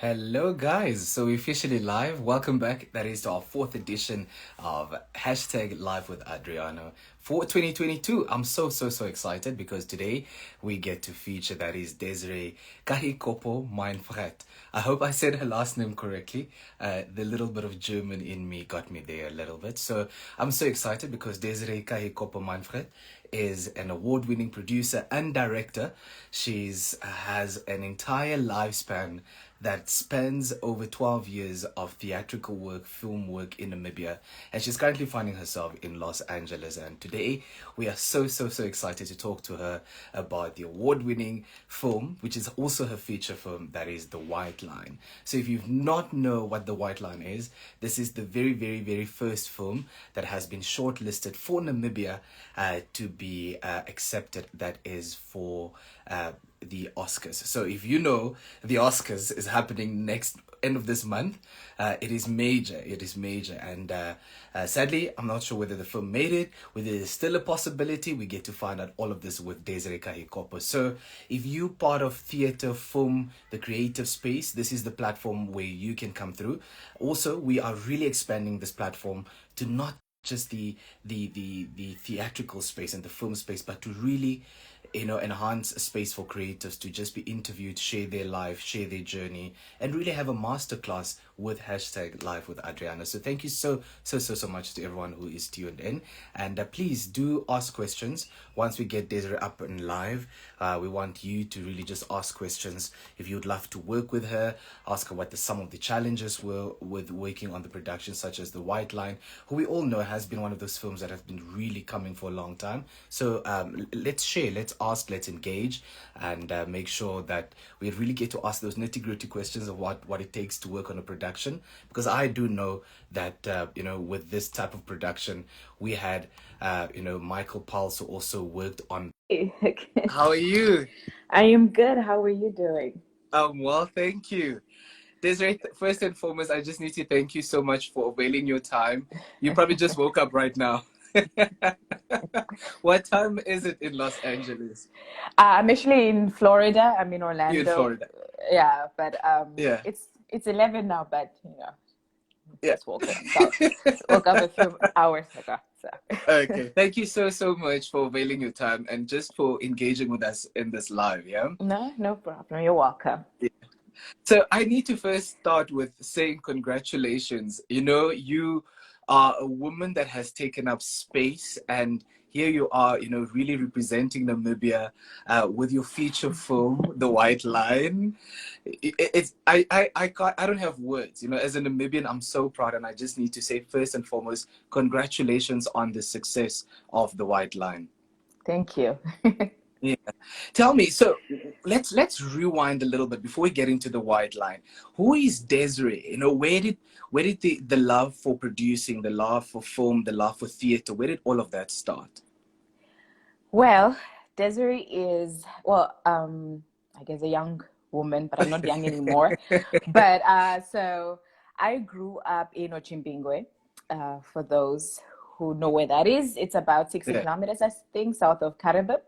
Hello, guys. So we're officially live. Welcome back. That is to our fourth edition of hashtag Live with Adriano for 2022. I'm so excited because today we get to feature that is Desiree Kahikopo Meinfret. I hope I said her last name correctly. The little bit of German in me got me there a little bit. So I'm so excited because Desiree Kahikopo Meinfret is an award-winning producer and director. She's has an entire lifespan that spans over 12 years of theatrical work, film work in Namibia, and she's currently finding herself in Los Angeles. And today we are so excited to talk to her about the award-winning film, which is also her feature film, that is The White Line. So if you've not know what The White Line is, this is the very first film that has been shortlisted for Namibia to be accepted, that is for the Oscars. So if you know, the Oscars is happening next end of this month. It is major. It is major. And sadly, I'm not sure whether the film made it, whether there's still a possibility. We get to find out all of this with Desiree Kahikopo. So if you part of theater, film, the creative space, this is the platform where you can come through. Also, we are really expanding this platform to not just the theatrical space and the film space, but to really enhance a space for creators to just be interviewed, share their life, share their journey, and really have a masterclass with hashtag Live with Adriana. So thank you so much to everyone who is tuned in, and please do ask questions once we get Desiree up and live. We want you to really just ask questions. If you'd love to work with her, ask her what some of the challenges were with working on the production, such as The White Line, who we all know has been one of those films that have been really coming for a long time. So let's share, let's ask, let's engage, and make sure that we really get to ask those nitty-gritty questions of what it takes to work on a production, because I do know that with this type of production we had Michael Pulse, who also worked on. Okay. How are you? I am good. How are you doing? Well, thank you. Desiree, first and foremost, I just need to thank you so much for availing your time. You probably just woke up right now. What time is it in Los Angeles? I'm actually in Florida. I'm in You're in Orlando. Florida. Yeah, but Yeah. it's 11 now. But Yeah. just woke up. So woke up a few hours ago. So Okay. Thank you so much for availing your time and just for engaging with us in this live. Yeah. no problem. You're welcome. So I need to first start with saying congratulations. You are a woman that has taken up space, and here you are, really representing Namibia with your feature film, The White Line. I don't have words. As a Namibian, I'm so proud, and I just need to say first and foremost, congratulations on the success of The White Line. Thank you. Yeah. Tell me, so let's rewind a little bit before we get into The White Line. Who is Desiree? Where did the love for producing, the love for film, the love for theater, where did all of that start? Well, Desiree is I guess a young woman, but I'm not young anymore. But so I grew up in Ochimbingwe. For those who know where that is, it's about 60 Yeah. kilometers, I think, south of Karebe.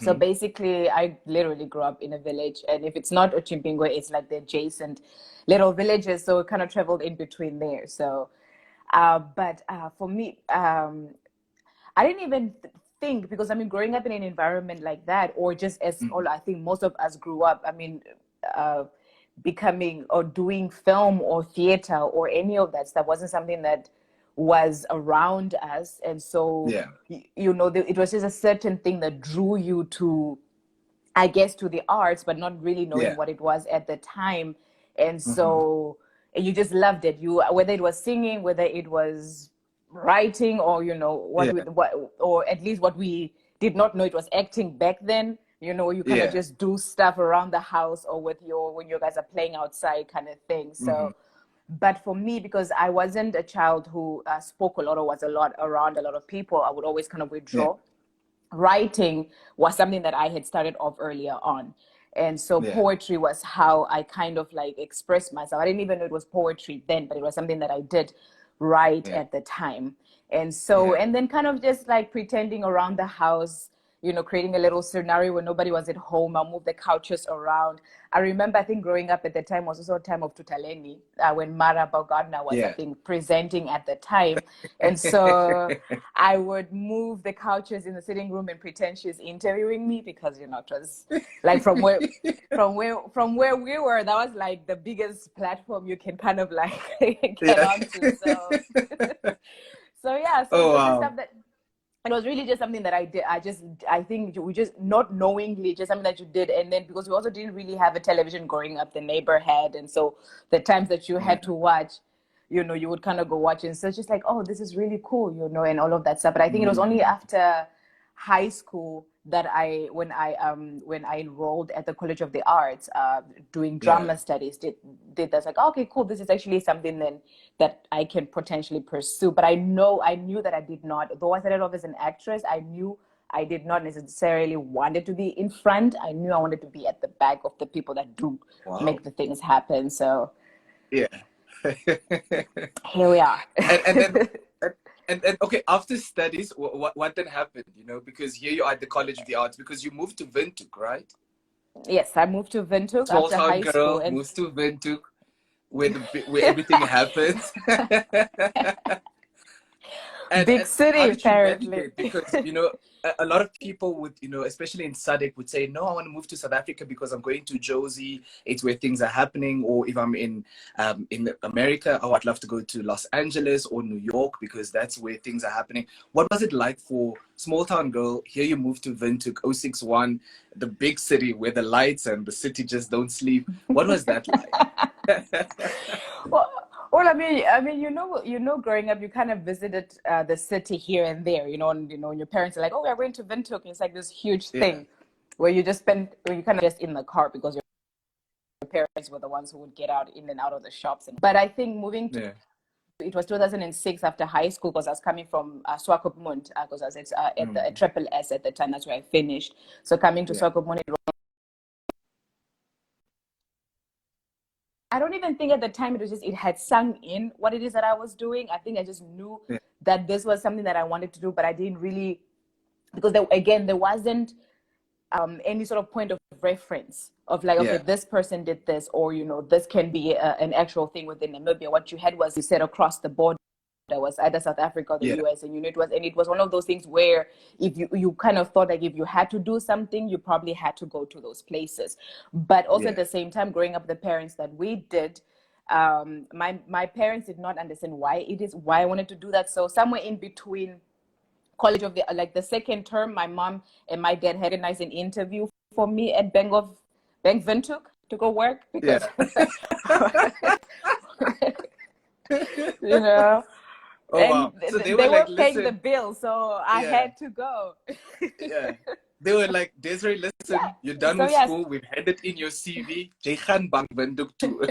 So Mm-hmm. basically, I literally grew up in a village, and if it's not Ochimbingwe, it's like the adjacent little villages. So it kind of traveled in between there. So, but for me, I didn't even think, because I mean, growing up in an environment like that, or just as Mm-hmm. all I think most of us grew up, I mean, uh, becoming or doing film or theater or any of that stuff wasn't something that was around us. And so, Yeah. it was just a certain thing that drew you to, I guess, to the arts, but not really knowing Yeah. what it was at the time. And Mm-hmm. so and you just loved it. Whether it was singing, whether it was writing, or Yeah. or at least what we did not know, it was acting back then. You kind of Yeah. just do stuff around the house or when you guys are playing outside, kind of thing. Mm-hmm. So, but for me, because I wasn't a child who spoke a lot or was a lot around a lot of people, I would always kind of Yeah. withdraw. Writing was something that I had started off earlier on. And so Yeah. poetry was how I kind of like expressed myself. I didn't even know it was poetry then, but it was something that I did write Yeah. at the time. And so, Yeah. and then kind of just like pretending around the house, creating a little scenario when nobody was at home. I'll move the couches around. I remember, I think growing up at the time was also a time of Tutaleni, when Mara Baugardner was, I Yeah. think, presenting at the time. And so I would move the couches in the sitting room and pretend she's interviewing me because, it was like from where we were, that was like the biggest platform you can kind of like get Yeah. onto. So so yeah, so it Oh was just wow. stuff that it was really just something that I did. I think we just not knowingly, just something that you did. And then because we also didn't really have a television growing up, the neighbor had. And so the times that you had Yeah. to watch, you would kind of go watch. And so it's just like, oh, this is really cool, and all of that stuff. But I think it was only Mm. after high school that when I enrolled at the College of the Arts, doing Yeah. drama studies, did that's like, oh, okay, cool, this is actually something then that I can potentially pursue. But I knew that I did not, though I started off as an actress, I knew I did not necessarily want it to be in front. I knew I wanted to be at the back of the people that do Wow. make the things happen. So Yeah. here we are. And then and, and okay, after studies, what then happened? Because here you are at the College of the Arts because you moved to Windhoek, right? Yes, I moved to Windhoek Small after town high school, girl and moves to Windhoek where everything happens. big And how city did you apparently. navigate? Because a lot of people would, especially in SADC, would say, no, I want to move to South Africa because I'm going to Jozi. It's where things are happening. Or if I'm in America, oh, I'd love to go to Los Angeles or New York because that's where things are happening. What was it like for small town girl? Here you moved to Windhoek 061, the big city where the lights and the city just don't sleep. What was that like? Well, well, I mean, growing up, you kind of visited the city here and there, and your parents are like, "Oh, we're going to Windhoek." And it's like this huge Yeah, thing where where you kind of just in the car because your parents were the ones who would get out in and out of the shops. But I think moving to yeah, it was 2006 after high school because I was coming from Swakopmund because I was at the mm, Triple S at the time. That's where I finished. So coming to yeah, Swakopmund, I don't even think at the time it had sunk in what it is that I was doing. I think I just knew yeah, that this was something that I wanted to do, but I didn't really, because there wasn't any sort of point of reference of like, okay, yeah, this person did this, or this can be an actual thing within Namibia. What you had was you said across the board. That was either South Africa or the yeah, US, and it was one of those things where if you kind of thought like if you had to do something, you probably had to go to those places. But also at yeah, the same time, growing up with the parents that we did, my parents did not understand why I wanted to do that. So somewhere in between college of the second term, my mom and my dad had organized an interview for me at Bank Windhoek to go work because yeah. you know Oh and wow. So they were they like, were paying the listen, bill, so I yeah, had to go. yeah. They were like, Desiree, listen, you're Yeah. done So with yes, school. We've had it in your CV. Jy gaan bank windhoek toe.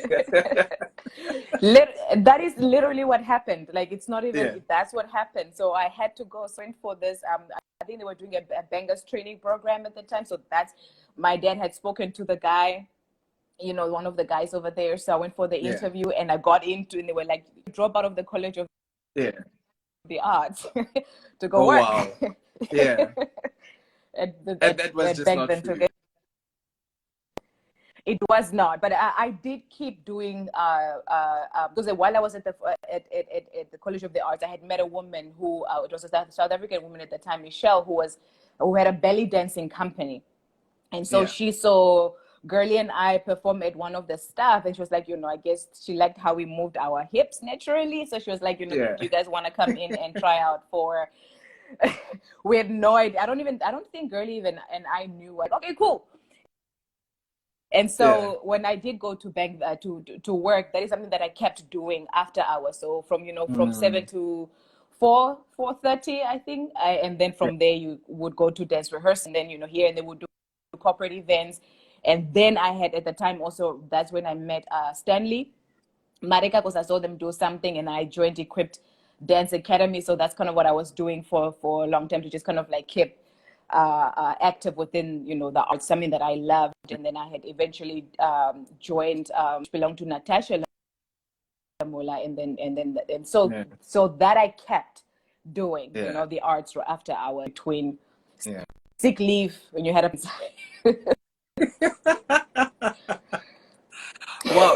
that is literally what happened. Like it's not Yeah, even that's what happened. So I had to go sign for this. I think they were doing a bangers training program at the time. So that's my dad had spoken to the guy, one of the guys over there. So I went for the yeah, interview and I got into, and they were like, drop out of the College of yeah. the Arts to go Oh work wow. Yeah. at the And that was at just Bank not for Windhoek. you. It was not, but I did keep doing because while I was at the College of the Arts, I had met a woman who it was a South African woman at the time, Michelle, who had a belly dancing company, and so Yeah, she saw Girly and I perform at one of the staff, and she was like, I guess she liked how we moved our hips naturally, so she was like, do yeah, you guys want to come in and try out for? We had no idea. I don't think Girly even and I knew like, okay, cool. And yeah. so when I did go to bank to work, that is something that I kept doing after hours. So from Mm, 7 to 4:30, I think, and then yeah, from there you would go to dance rehearsal, and then here and they would do corporate events, and then I had at the time also that's when I met Stanley Marika because I saw them do something, and I joined Equipped Dance Academy. So that's kind of what I was doing for a long time to just kind of like keep active within the arts, something that I loved. And then I had eventually joined, belonged to Natasha Lamola, yeah, so that I kept doing yeah, the arts after hour between yeah. sick leave when you had a Wow,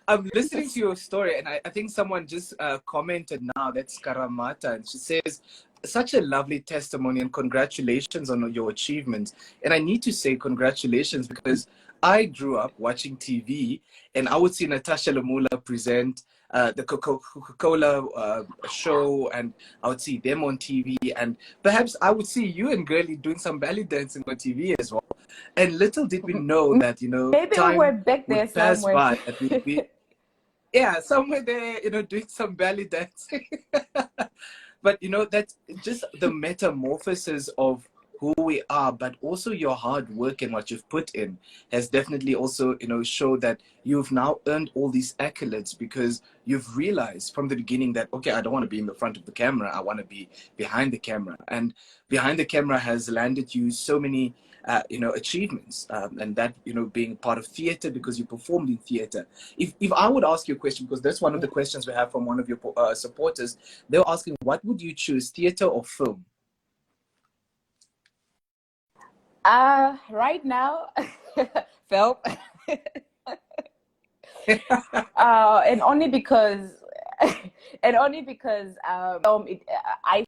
I'm listening to your story, and I think someone just commented now, that's Karamata, and she says, such a lovely testimony and congratulations on your achievements. And I need to say congratulations because I grew up watching TV, and I would see Natasha Lamula present the Coca-Cola show, and I would see them on TV, and perhaps I would see you and Girlie doing some belly dancing on TV as well. And little did we know that, maybe we were time back there would pass somewhere. by, that we'd be, yeah, somewhere there, doing some belly dancing. But that's just the metamorphosis of who we are, but also your hard work and what you've put in has definitely also showed that you've now earned all these accolades because you've realized from the beginning that, okay, I don't want to be in the front of the camera, I want to be behind the camera. And behind the camera has landed you so many achievements, and that being part of theater because you performed in theater. If I would ask you a question, because that's one of the questions we have from one of your supporters, they were asking, what would you choose, theater or film? Right now, film. And only because, film, I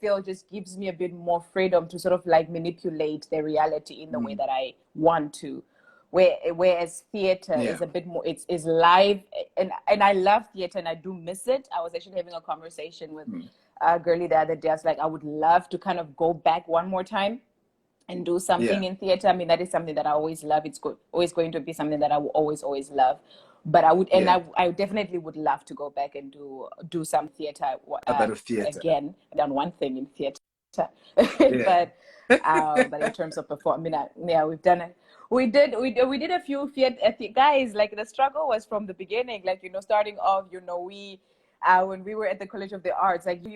feel just gives me a bit more freedom to sort of like manipulate the reality in the way that I want to. Whereas theater is a bit more, it's live, and I love theater and I do miss it. I was actually having a conversation with Girlie the other day. I was like, I would love to kind of go back one more time and do something in theater. I mean, that is something that I always love. It's always going to be something that I will always love. But I would, and I definitely would love to go back and do some theater A bit of theater again. I've done one thing in theater, but in terms of performing, we've done it. We did a few theater guys. Like the struggle was from the beginning. Like starting off, we when we were at the College of the Arts, like the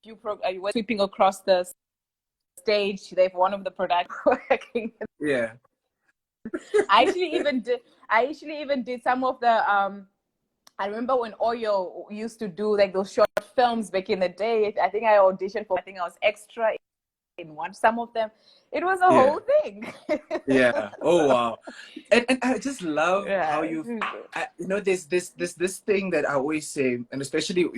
few you were sweeping across the stage. They've one of the production working. Yeah. I actually even did some of the I remember when Oyo used to do like those short films back in the day. I think I auditioned for, I think I was extra in some of them. It was a whole thing. Yeah. Oh wow. And I just love how there's this thing that I always say, and especially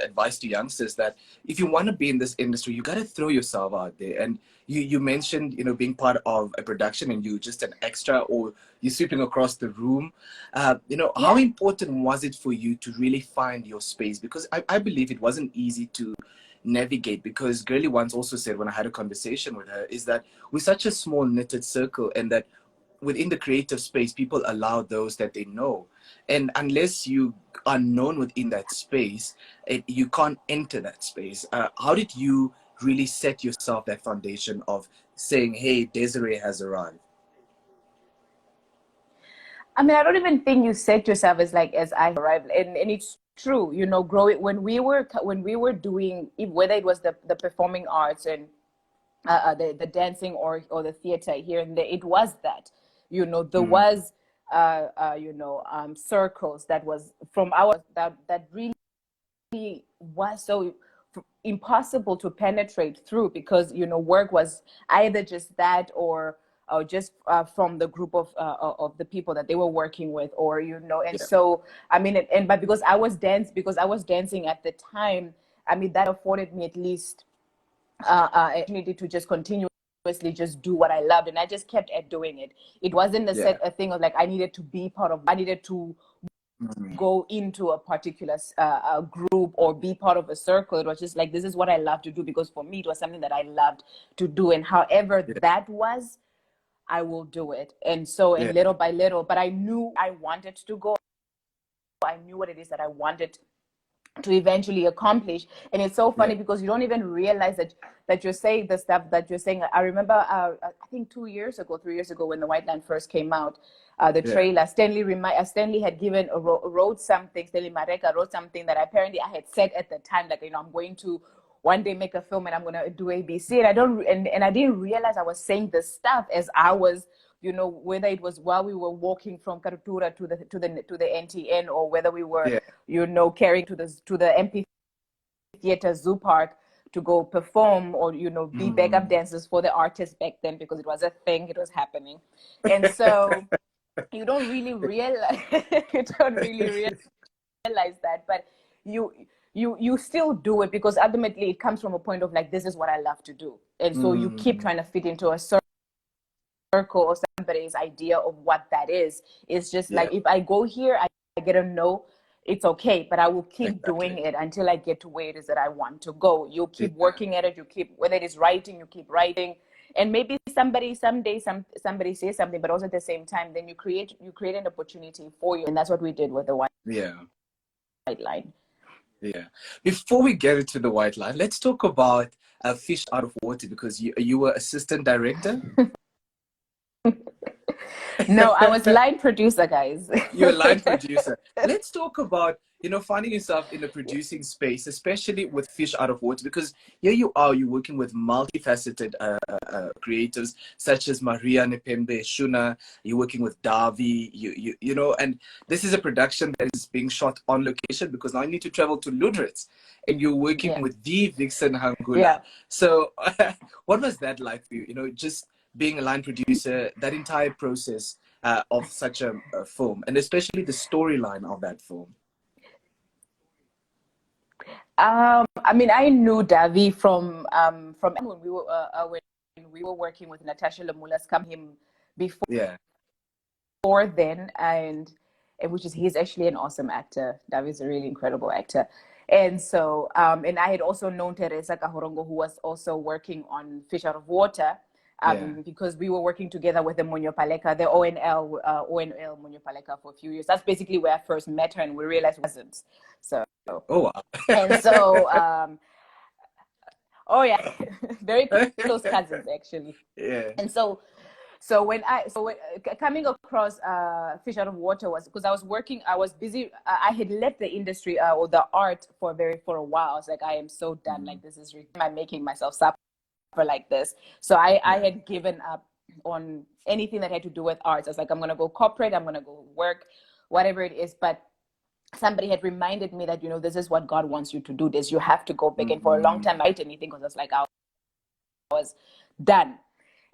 advice to youngsters, that if you want to be in this industry, you got to throw yourself out there. And you mentioned being part of a production and you just an extra, or you're sweeping across the room. How important was it for you to really find your space? Because I believe it wasn't easy to navigate, because Girlie once also said, when I had a conversation with her, is that we're such a small knitted circle, and that within the creative space, people allow those that they know, and unless you are known within that space, you can't enter that space. How did you really set yourself that foundation of saying, hey, Desiree has arrived? I mean, I don't even think you set yourself as I arrived, and it's true. Growing when we were doing, whether it was the performing arts and the dancing or the theater here and there, it was that there was circles that was from our that really was so impossible to penetrate through, because work was either just that or just from the group of the people that they were working with, or and so I mean, but because I was dancing at the time, I mean, that afforded me at least opportunity to just continuously just do what I loved, and I just kept at doing it. It wasn't a thing of like I needed to go into a particular group or be part of a circle. It was just like, this is what I love to do, because for me it was something that I loved to do, and however that was, I will do it. And so, and little by little, but I knew I wanted to go. I knew what it is that I wanted to eventually accomplish. And it's so funny because you don't even realize that you're saying the stuff that you're saying. I remember I think 3 years ago when the White Line first came out, the trailer, Stanley had given wrote something, Stanley Mareka wrote something that apparently I had said at the time, like, I'm going to one day make a film and I'm going to do ABC, and I didn't realize I was saying this stuff as I was, whether it was while we were walking from Karutura to the NTN, or whether we were carrying to the amphitheater zoo park to go perform or, you know, be backup dancers for the artists back then, because it was a thing, it was happening. And so you don't really realize you don't really realize that, but you still do it, because ultimately it comes from a point of like, this is what I love to do. And so you keep trying to fit into a circle or somebody's idea of what that is. It's just like, if I go here, I get a no, it's okay, but I will keep doing it until I get to where it is that I want to go. You keep working at it, you keep, whether it is writing, you keep writing. And maybe somebody someday somebody says something, but also at the same time, then you create an opportunity for you. And that's what we did with the white line. Yeah. Before we get into the white line, let's talk about Fish Out of Water, because you were assistant director. No, I was line producer, guys. You're a line producer. Let's talk about, you know, finding yourself in the producing space, especially with Fish Out of Water, because here you are, you're working with multifaceted creators such as Maria Nepembe, Shuna, you're working with Davi, you know, and this is a production that is being shot on location, because now you need to travel to Ludritz, and you're working with the Vixen Hangula. So what was that like for you? You know, just being a line producer, that entire process of such a film, and especially the storyline of that film. I mean, I knew Davi from when we were working with Natasha Lamula's him before then, and which is, he's actually an awesome actor. Davi's a really incredible actor. And so and I had also known Teresa Kahorongo, who was also working on Fish Out of Water. Because we were working together with the Monyo Paleka, the ONL Monyo Paleka, for a few years. That's basically where I first met her, and we realized we were cousins. So, wow. And so, very close cousins, actually. And so when coming across Fish Out of Water was because I was busy. I had left the industry or the art for a while. I was like, I am so done. Like, this is I'm making myself suffer like this. So I had given up on anything that had to do with arts. I was like, I'm going to go corporate, I'm going to go work, whatever it is. But somebody had reminded me that, you know, this is what God wants you to do. This, you have to go back. And for a long time, I didn't anything, because I was like, I was done.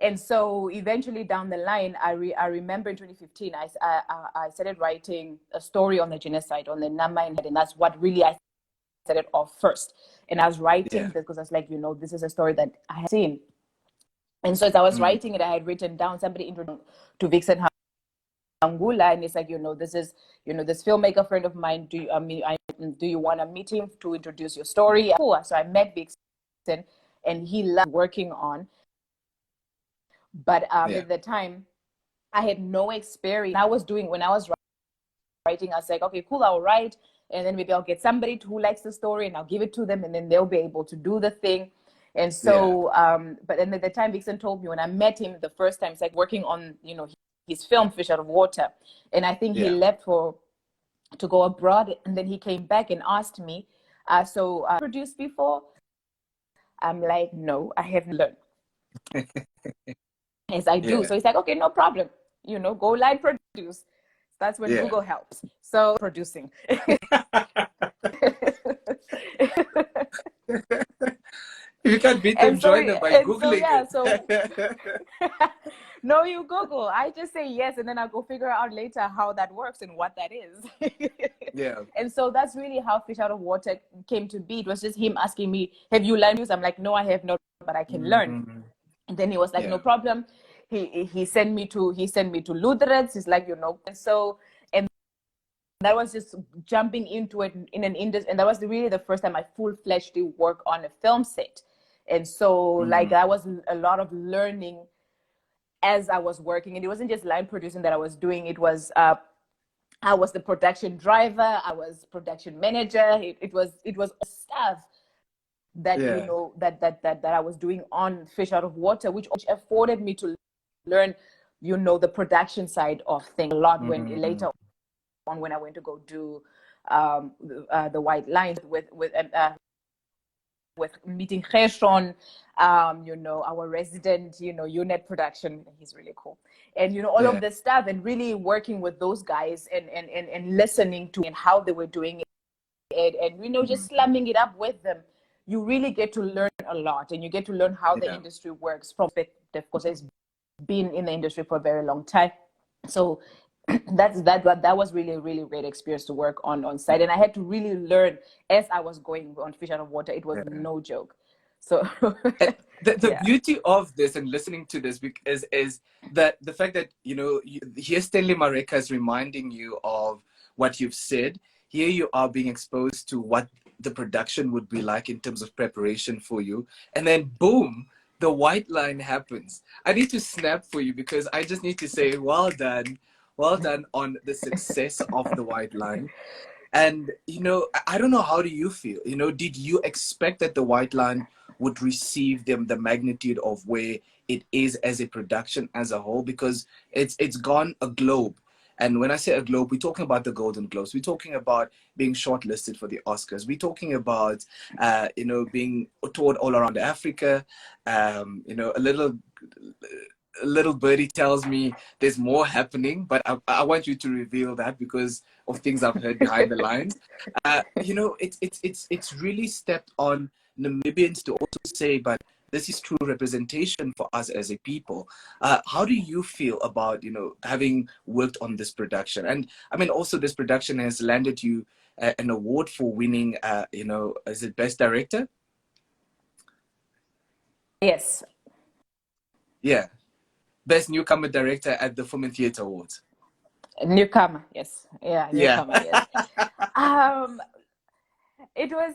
And so eventually down the line, I remember in 2015, I started writing a story on the genocide, on the Nama, and that's what really I set it off first. And I was writing because I was like, you know, this is a story that I had seen. And so as I was writing it, I had written down, somebody introduced to Vixen Hangula, and it's like, you know, this is, you know, this filmmaker friend of mine. Do you want to meet him to introduce your story? So I met Vixen, and he loved working on. But at the time, I had no experience. When I was writing, I was like, okay, cool, I'll write. And then maybe I'll get somebody who likes the story, and I'll give it to them, and then they'll be able to do the thing. And so, but then at the time, Vixen told me, when I met him the first time, it's like working on, you know, his film Fish Out of Water. And I think he left to go abroad, and then he came back and asked me, so produced before? I'm like, no, I haven't learned. Yes, I do. So he's like, okay, no problem. You know, go line produce. That's when Google helps. So producing. You can't beat them, join them by Googling. No, you Google. I just say yes, and then I'll go figure out later how that works and what that is. And so that's really how Fish Out of Water came to be. It was just him asking me, have you learned this? I'm like, no, I have not, but I can learn. And then he was like, no problem. He sent me to Ludretz. He's like, you know, and so, and that was just jumping into it in an industry, and that was really the first time I full-fledged did work on a film set. And so like that was a lot of learning as I was working, and it wasn't just line producing that I was doing. It was I was the production driver, I was production manager. It was stuff that you know that I was doing on Fish Out of Water, which afforded me to learn, you know, the production side of things a lot. When later on, when I went to go do the white lines with meeting Gershon, you know, our resident, you know, unit production. He's really cool. And, you know, all of this stuff, and really working with those guys and listening to and how they were doing it, and you know, just slumming it up with them you really get to learn a lot, and you get to learn how the industry works from perspective, because it's been in the industry for a very long time. So that was really a really great experience to work on site, and I had to really learn as I was going on Fish Out of Water. It was no joke. So the beauty of this and listening to this is that the fact that, you know, here Stanley Mareka is reminding you of what you've said. Here you are being exposed to what the production would be like in terms of preparation for you, and then boom, the white line happens. I need to snap for you, because I just need to say well done on the success of the white line. And, you know, I don't know, how do you feel? You know, did you expect that the white line would receive the magnitude of where it is as a production as a whole? Because it's gone a globe. And when I say a globe, we're talking about the Golden Globes. We're talking about being shortlisted for the Oscars. We're talking about, you know, being toured all around Africa. You know, a little birdie tells me there's more happening, but I want you to reveal that because of things I've heard behind the lines. You know, it's really stepped on Namibians to also say, but this is true representation for us as a people. How do you feel about, you know, having worked on this production? And I mean, also this production has landed you an award for winning, you know, is it Best Director? Yes. Yeah. Best Newcomer Director at the Film and Theatre Awards. Newcomer, yes. Yeah, newcomer, Yeah. yes. It was,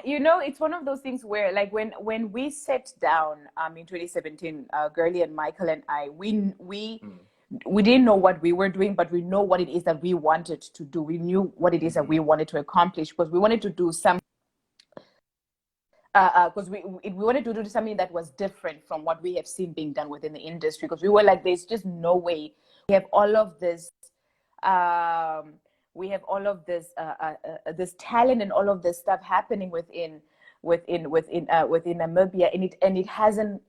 you know, it's one of those things where, like, when we sat down in 2017, Gurley and Michael and I, we didn't know what we were doing, but we know what it is that we wanted to do. We knew what it is that we wanted to accomplish, because we wanted to do some because we wanted to do something that was different from what we have seen being done within the industry, because we were like, there's just no way we have all of this this talent and all of this stuff happening within Namibia, and it hasn't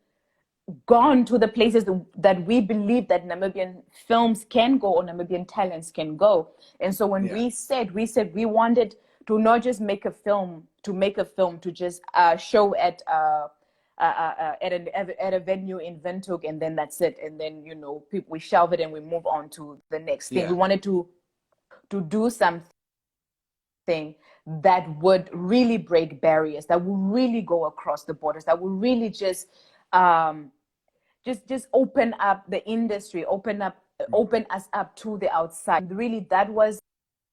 gone to the places that we believe that Namibian films can go, or Namibian talents can go. And so when we said we wanted to not just make a film to just show at a venue in Windhoek, and then that's it, and then, you know, we shelve it and we move on to the next thing. We wanted to do something that would really break barriers, that would really go across the borders, that would really just open up the industry, open us up to the outside. Really, that was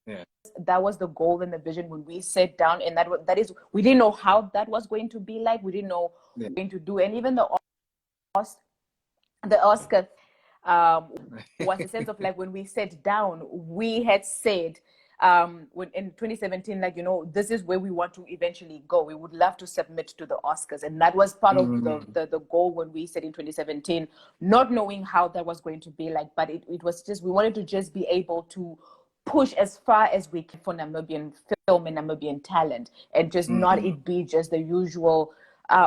the goal and the vision when we sat down, and that is, we didn't know how that was going to be like. We didn't know what we were going to do, and even the Oscar was a sense of, like, when we sat down, we had said when in 2017, like, you know, this is where we want to eventually go. We would love to submit to the Oscars, and that was part of the goal when we said in 2017, not knowing how that was going to be like, but it was just, we wanted to just be able to push as far as we can for Namibian film and Namibian talent, and just not it be just the usual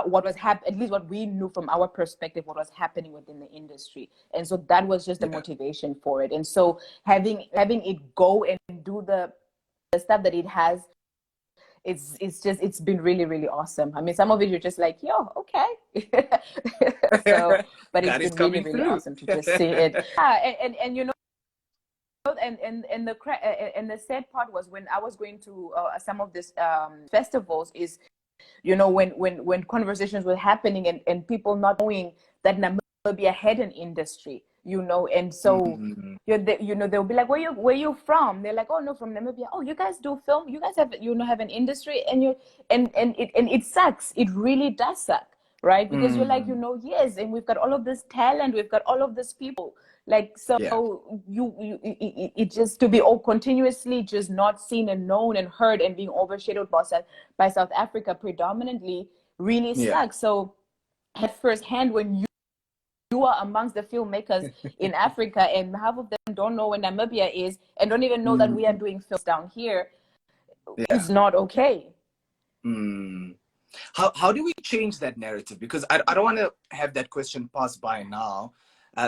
what was at least what we knew from our perspective, what was happening within the industry. And so that was just the motivation for it. And so having it go and do the stuff that it has, it's been really, really awesome. I mean, some of it you're just like, yo, okay. So, but it's been really, really awesome to just see it. And you know, and the sad part was when I was going to some of these festivals is, you know, when conversations were happening and people not knowing that Namibia had an industry, you know, and so you know, they'll be like, where you from? They're like, oh no, from Namibia. Oh, you guys do film? You guys have, you know, have an industry? And it sucks. It really does suck, right? Because you're like, you know, yes, and we've got all of this talent, we've got all of these people. Like, so it just to be all continuously just not seen and known and heard and being overshadowed by South Africa predominantly really sucks. So at first hand, when you are amongst the filmmakers in Africa, and half of them don't know where Namibia is and don't even know that we are doing films down here, it's not okay. How do we change that narrative? Because I don't want to have that question pass by now.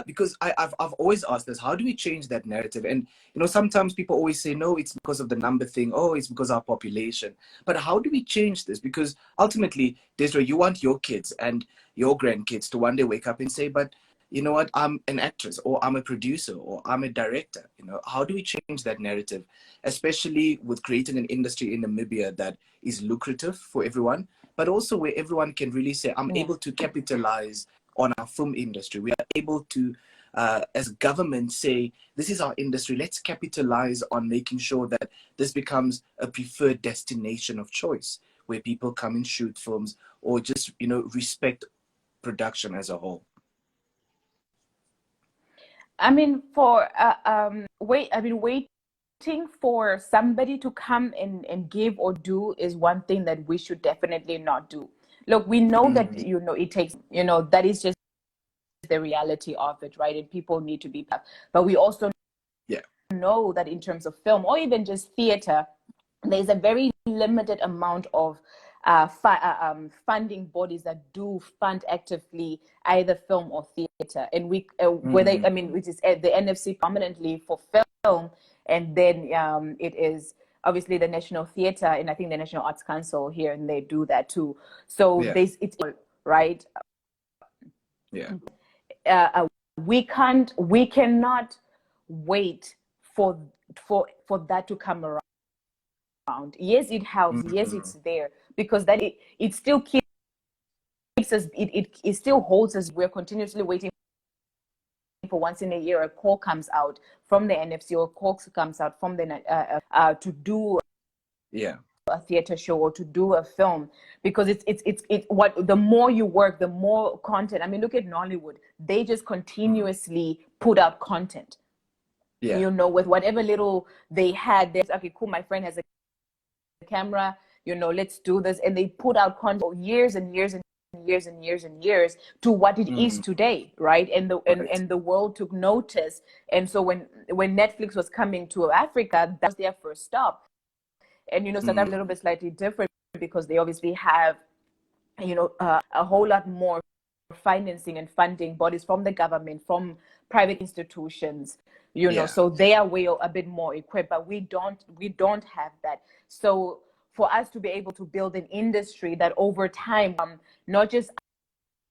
Because I've always asked this: how do we change that narrative? And sometimes people always say, no, it's because of the number thing. Oh, it's because of our population. But how do we change this? Because ultimately, Desiree, you want your kids and your grandkids to one day wake up and say, but you know what? I'm an actress, or I'm a producer, or I'm a director. How do we change that narrative, especially with creating an industry in Namibia that is lucrative for everyone, but also where everyone can really say, I'm Yeah. able to capitalize on our film industry. We are able to, as government, say, this is our industry. Let's capitalize on making sure that this becomes a preferred destination of choice where people come and shoot films, or just, respect production as a whole. I mean, waiting for somebody to come and give or do is one thing that we should definitely not do. Look, we know that, Mm, it takes, that is just the reality of it, right? And people need to be, but we also yeah. know that in terms of film or even just theater, there's a very limited amount of funding bodies that do fund actively either film or theater, and whether, Mm, I mean, which is the NFC prominently for film, and then it is obviously the National Theater, and I think the National Arts Council here, and they do that too. So yeah. it's right. Yeah. uh, we cannot wait for that to come around. Yes, it helps. Yes, Mm, it's there, because then it still keeps us, it still holds us. We're continuously waiting for once in a year a call comes out from the NFC, or a call comes out from the to do yeah. a theater show or to do a film, because it's what, the more you work, the more content. I mean, look at Nollywood. They just Mm, continuously put out content, yeah. with whatever little they had. There's, okay, cool, my friend has a camera, let's do this. And they put out content for years and years and years and years and years, to what it is Mm, today, right? And right. the world took notice. And so when Netflix was coming to Africa, that was their first stop. And South Africa Mm, a little bit slightly different, because they obviously have a whole lot more financing and funding bodies from the government, from private institutions, yeah. so they are way a bit more equipped, but we don't have that. So for us to be able to build an industry that over time, not just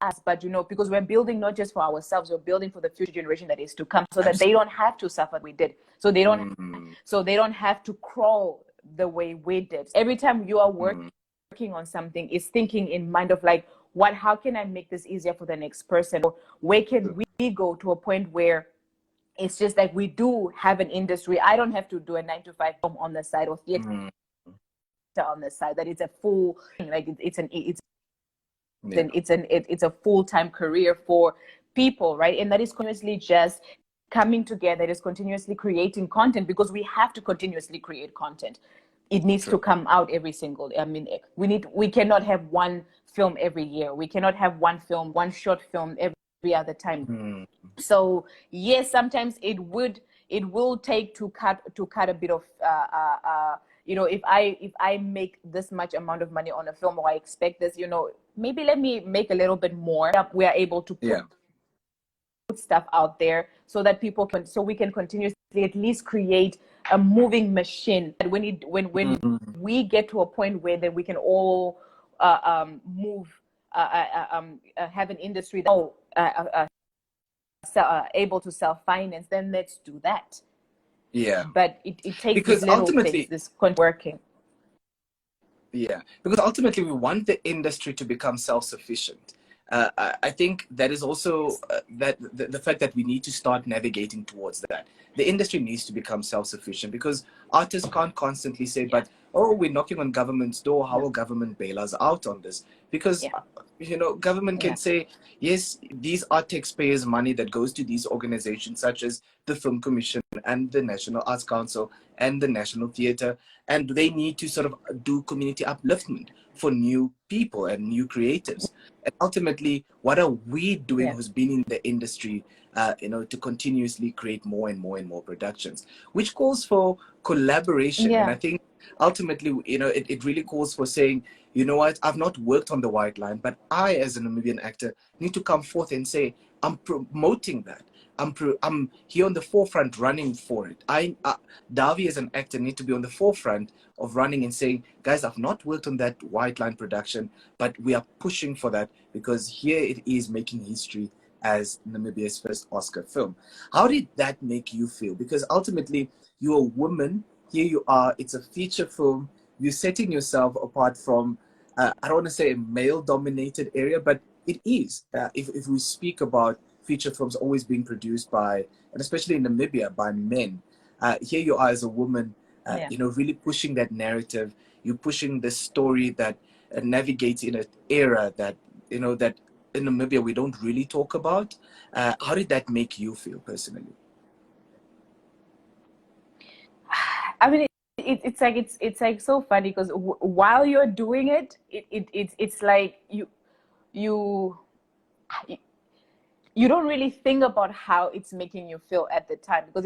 us, but because we're building not just for ourselves, we're building for the future generation that is to come, so that they Absolutely. don't have to suffer we did, Mm, so they don't have to crawl the way we did. Every time you are mm, working on something, is thinking in mind of like, how can I make this easier for the next person, or where can true. we go to a point where it's just like we do have an industry. I don't have to do a 9 to 5 film on the side, or theater Mm, on the side, that it's a full, like yeah. it's a full-time career for people, right? And that is continuously just coming together. It is continuously creating content, because we have to continuously create content. It needs to True. come out every single, I mean, we cannot have one film every year. We cannot have one short film every other time. Mm, So yes, sometimes it will take to cut a bit of if I make this much amount of money on a film, or I expect this, maybe let me make a little bit more. We are able to yeah. put stuff out there, so we can continuously at least create a moving machine, that when Mm, we get to a point where then we can all move, have an industry that able to self-finance, then let's do that. yeah. But it takes these Because little things, ultimately, this working. yeah, because ultimately we want the industry to become self-sufficient. I think that is also that the fact that we need to start navigating towards that. The industry needs to become self-sufficient, because artists can't constantly say, Yeah, but oh, we're knocking on government's door. How no, will government bail us out on this? Because yeah, government yeah, can say, yes, these are taxpayers' money that goes to these organizations such as the Film Commission and the National Arts Council and the National Theatre, and they need to sort of do community upliftment for new people and new creatives. And ultimately, what are we doing, yeah, who's been in the industry, to continuously create more and more and more productions, which calls for collaboration. And I yeah, think ultimately, it really calls for saying, you know what, I've not worked on the white line, but I, as a Namibian actor, need to come forth and say, I'm promoting that. I'm here on the forefront running for it. Davi as an actor need to be on the forefront of running and saying, guys, I've not worked on that white line production, but we are pushing for that because here it is making history as Namibia's first Oscar film. How did that make you feel? Because ultimately, you're a woman. Here you are. It's a feature film. You're setting yourself apart from, I don't want to say a male-dominated area, but it is. If we speak about feature films always being produced by, and especially in Namibia, by men, here you are as a woman, Yeah. really pushing that narrative. You're pushing the story that navigates in an era that, that in Namibia we don't really talk about. How did that make you feel personally? I mean, it's like so funny because while you're doing it, it's like you you don't really think about how it's making you feel at the time, because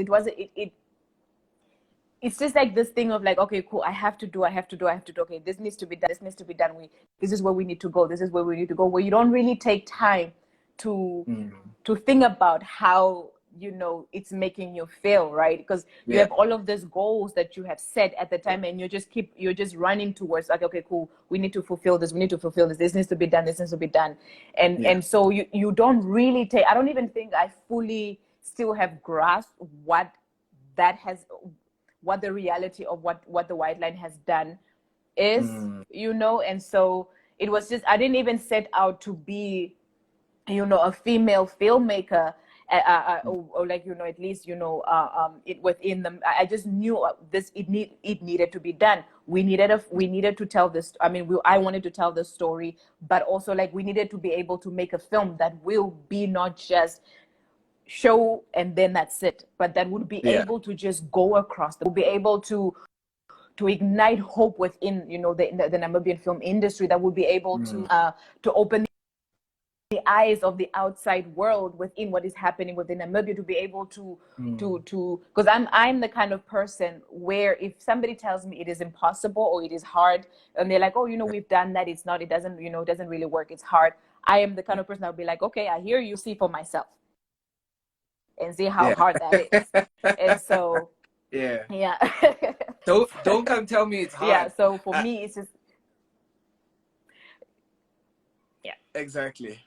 it's just like this thing of like, okay, cool, I have to do, okay, this needs to be done, this is where we need to go, where you don't really take time to think about how, it's making you feel, right? Because you have all of these goals that you have set at the time, and you're just running towards, like, okay, cool, we need to fulfill this, this needs to be done, and so you don't really take, I don't even think I fully still have grasped what the reality of what the white line has done is, and so it was just, I didn't even set out to be, a female filmmaker, or like, at least, it within them. I just knew it needed to be done. We needed to tell this. I mean, I wanted to tell this story, but also, like, we needed to be able to make a film that will be not just show and then that's it, but that would be able to just go across, that would be able to ignite hope within, the Namibian film industry, that would be able to open the eyes of the outside world within what is happening within Namibia, to be able to because I'm the kind of person where if somebody tells me it is impossible or it is hard, and they're like, oh, we've done that, it doesn't really work, it's hard, I am the kind of person that would be like, okay, I hear you, see for myself and see how hard that is. And so yeah. Don't come tell me it's hard. Yeah, so for me it's just exactly.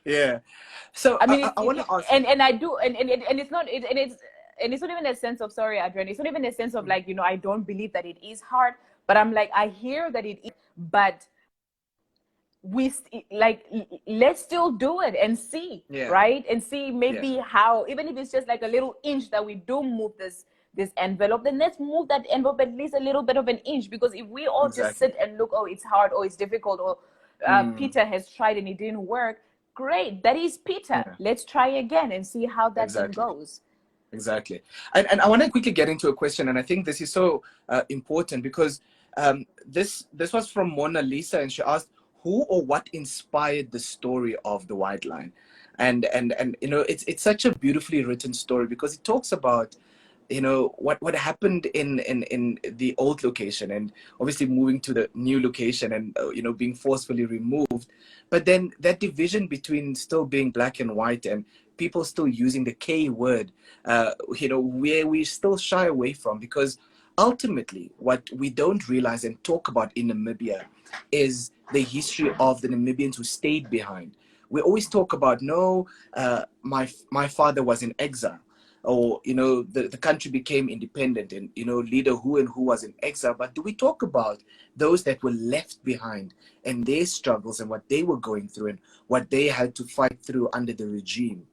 So I mean, I want to ask, and I do, and it's not it's not even a sense of, sorry, Adrian, it's not even a sense of like, I don't believe that it is hard, but I'm like, I hear that it is, but like, let's still do it and see, right? And see maybe how, even if it's just like a little inch that we do move this envelope, then let's move that envelope at least a little bit of an inch. Because if we all just sit and look, oh, it's hard, or it's difficult, or Peter has tried and it didn't work, great, that is Peter, let's try again and see how that thing goes. Exactly. And I want to quickly get into a question, and I think this is so important, because this was from Mona Lisa, and she asked, who or what inspired the story of the White Line? And it's such a beautifully written story, because it talks about what happened in the old location, and obviously moving to the new location, and being forcefully removed, but then that division between still being black and white, and people still using the K word, where we still shy away from, because ultimately what we don't realize and talk about in Namibia is the history of the Namibians who stayed behind. We always talk about, no, my father was in exile, or the country became independent, and leader who and who was in exile. But do we talk about those that were left behind, and their struggles, and what they were going through, and what they had to fight through under the regime?